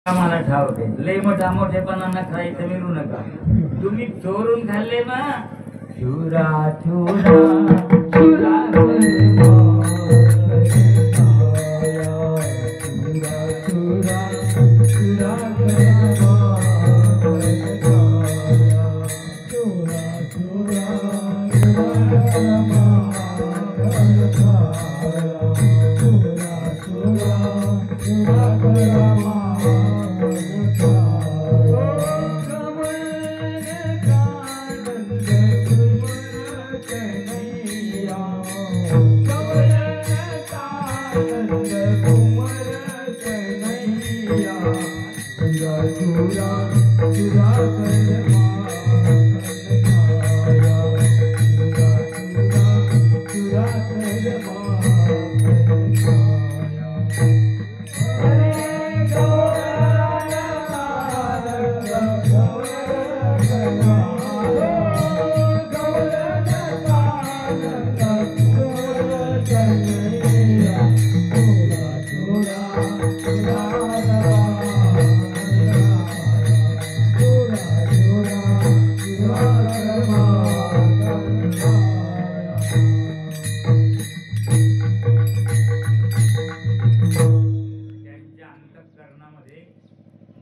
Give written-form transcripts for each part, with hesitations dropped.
आम्हाला ठावते लय मोठा मोठेपणा नका इथे मिळू नका. तुम्ही चोरून खाल्ले ना चुरा चुरा चुरा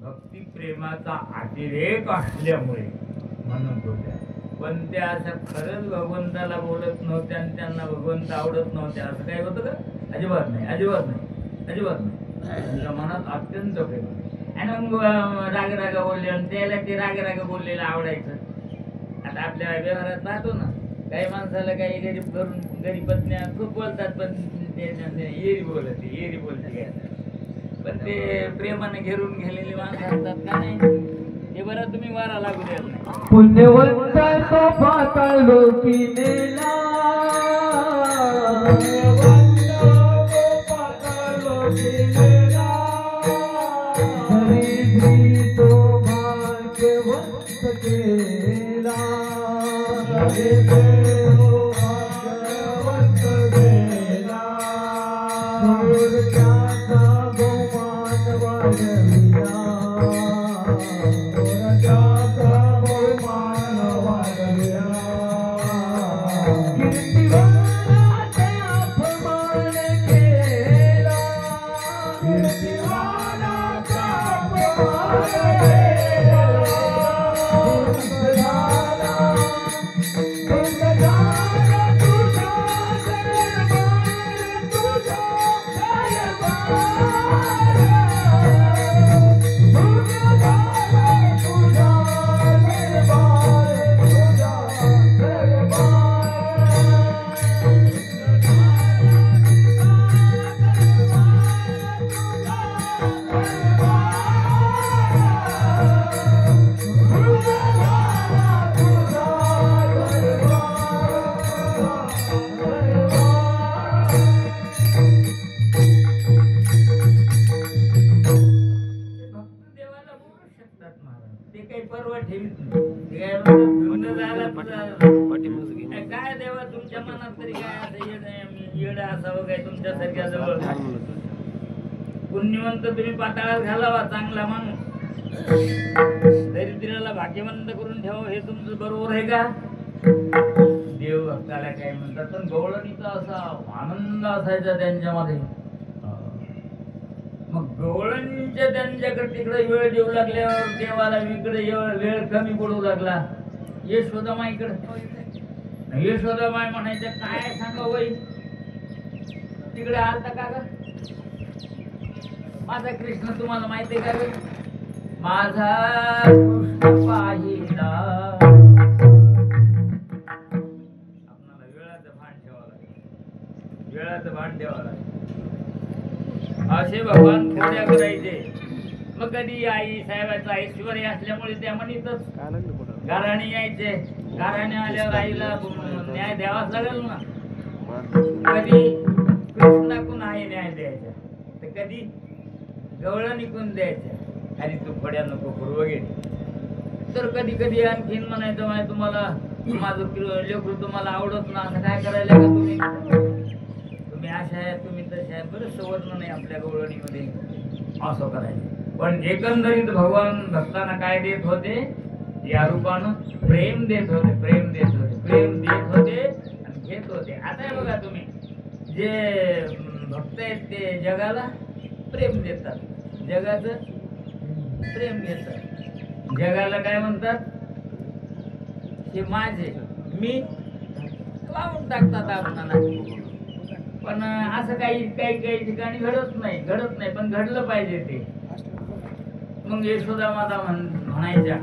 भक्ती प्रेमाचा अतिरेक असल्यामुळे म्हणत होत्या. पण त्या अशा खरंच भगवंताला बोलत नव्हत्या आणि त्यांना भगवंत आवडत नव्हत्या असं काय होतं का? अजिबात नाही, अजिबात नाही, अजिबात नाही. त्यांच्या मनात अत्यंत प्रेम आणि मग राग राग बोलले आणि त्याला ते राग राग बोललेलं आवडायचं. आता आपल्या व्यवहारात पाहतो ना काही माणसाला काही गरीब करून गरीब पत्न्या खूप बोलतात पण येरी बोलते काय पण ते प्रेमाने घेरून गेलेली माणसं असतात का नाही हे बरं तुम्ही वारा लागू द्याल नाही. पुण्यवंत तो पाताळ लोकी नेला गरीबी तो भाग्यवंत केला काय देवा तुमच्या मनात तरी काय येडा असावं काय तुमच्यासारख्या जवळ पुण्यवंत तुम्ही पाताळात घालावा चांगला माणूस दरिद्राला भाग्यवंत करून ठेवा हे तुमचं बरोबर आहे का? देव भक्ताला काय म्हणतात पण गवळणीचा असा आनंद असायचा त्यांच्यामध्ये. मग गवळणीच्या त्यांच्याकडे तिकडे वेळ देऊ लागल्यावर देवाला इकडे वेळ कमी पडू लागला. यशोदामाई म्हणायचं काय सांगा वय तिकडे आलता का ग माझा कृष्ण तुम्हाला माहिती आहे का ग माझा कृष्ण पाहिला. आपल्याला वेळाचं भान ठेवावं लागेल, वेळाचं भान ठेवावं लागेल. असे भगवान खोड्या करायचे. मग कधी आई साहेबाचा ऐश्वर्य असल्यामुळे त्या म्हणतच घराणे यायचे. घराणे आल्यावर आईला न्याय द्यावाच लागेल ना. कधी कृष्णाकून आई न्याय द्यायचा तर कधी गवळणीकून द्यायच्या आणि तू खोड्या नको करू वगैरे. तर कधी कधी आणखीन म्हणायचं माय तुम्हाला माझं लेकरू तुम्हाला आवडत ना असं काय करायला का तुम्ही तुम्ही अशा आहे तुम्ही तशा आहे. बरं सवर्ण नाही आपल्या गवळणीमध्ये असं करायचं. पण एकंदरीत भगवान भक्तांना काय देत होते? या रूपानं प्रेम देत होते, प्रेम देत होते, प्रेम देत होते आणि घेत होते. आता हे बघा तुम्ही, जे भक्त आहेत ते जगाला प्रेम देतात, जगाचं प्रेम घेतात. जगाला काय म्हणतात? हे माझे, मी लावून टाकतात आपणाला. पण असं काही काही ठिकाणी घडत नाही, पण घडलं पाहिजे ते. मग यशोदा माता म्हणायच्या